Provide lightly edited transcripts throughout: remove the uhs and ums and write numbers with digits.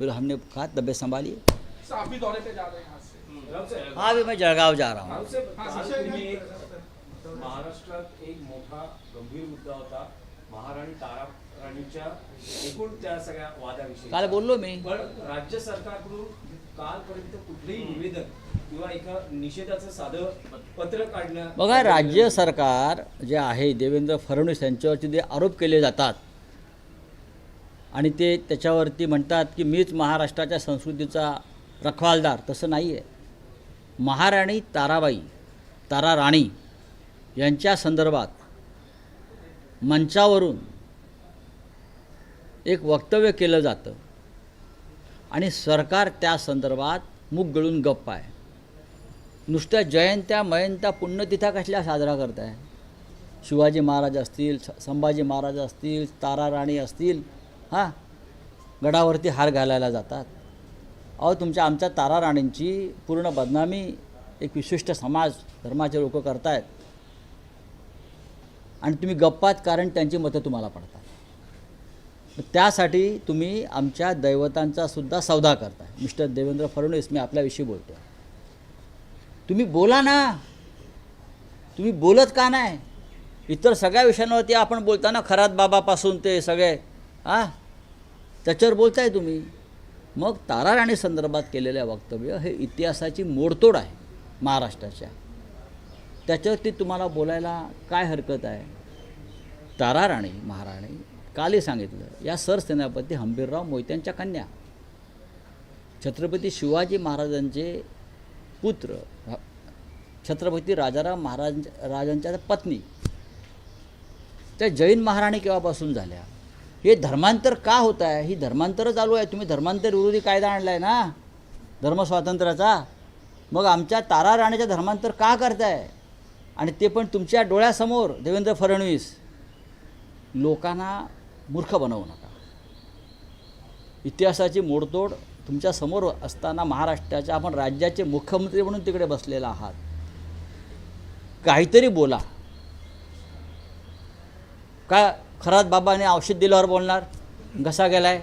फिर हमने कहा तबीयत संभालिए। आप भी दौरे पे जा रहे हैं यहाँ से? हाँ अभी मैं जळगाव जा रहा हूँ। महाराष्ट्रात एक मोठा गंभीर मुद्दा होता महाराणी ताराराणीच्या एकूण त्या सगळ्या वादाविषयी काल बोललो मी। पण राज्य सरकारकडून कालपर्यंत कुठलेही निवेदन किंवा एका निषेधाचं साधं पत्र काढणं बघा, राज्य सरकार जे आहे देवेंद्र फडणवीस यांच्यावरती जे आरोप केले जातात आणि ते त्याच्यावरती म्हणतात की मीच महाराष्ट्राच्या संस्कृतीचा रखवालदार, तसं नाही आहे। महाराणी ताराराणी यांच्या संदर्भात मंचावरून एक वक्तव्य केलं जातं आणि सरकार त्या संदर्भात मुख गळून गप्प आहे। नुसत्या जयंत्या मयंत्या पुण्यतिथ्या कसल्या साजरा करताय? शिवाजी महाराज असतील, संभाजी महाराज असतील, ताराराणी असतील, हां गडावरती हार घालायला जातात। अहो तुमच्या आमच्या ताराराणींची पूर्ण बदनामी एक विशिष्ट समाज धर्माचे लोक करतायत आणि तुम्ही गप्पात, कारण त्यांची मतं तुम्हाला पडतात। त्यासाठी तुम्ही आमच्या दैवतांचा सुद्धा सौदा करताय। मिस्टर देवेंद्र फडणवीस, मी आपल्याविषयी बोलतो, तुम्ही बोला ना, तुम्ही बोलत का नाही? इतर सगळ्या विषयांवरती आपण बोलताना खरात बाबापासून ते सगळे त्याच्यावर बोलताय तुम्ही। मग ताराराणी संदर्भात केलेलं वक्तव्य हे इतिहासाची मोडतोड आहे महाराष्ट्राच्या, त्याच्यावरती तुम्हाला बोलायला काय हरकत आहे? ताराराणी महाराणी कालही सांगितलं, या सरसेनापती हंबीरराव मोहित्यांच्या कन्या, छत्रपती शिवाजी महाराजांचे पुत्र, छत्रपती राजाराम राजांच्या पत्नी, त्या जैन महाराणी केव्हापासून झाल्या? हे धर्मांतर का होत आहे? ही धर्मांतर चालू आहे। तुम्ही धर्मांतर विरोधी कायदा आणला आहे ना धर्मस्वातंत्र्याचा, मग आमच्या ताराराणीचं धर्मांतर का करताय? आणि ते पण तुमच्या डोळ्यासमोर। देवेंद्र फडणवीस, लोकांना मूर्ख बनवू नका। इतिहासाची मोडतोड तुमच्या समोर असताना महाराष्ट्राच्या आपण राज्याचे मुख्यमंत्री म्हणून तिकडे बसलेला आहात, काहीतरी बोला। का खरात बाबाने औषध दिल्यावर बोलणार घसा गेलाय?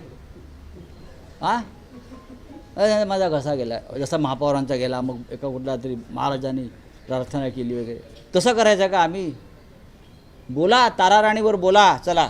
माझा घसा गेला, जसा महापौरांचा गेला, मग एका कुठला तरी महाराजांनी प्रार्थना केली वगैरे, तसं करायचं का आम्ही? बोला, ताराराणीवर बोला, चला।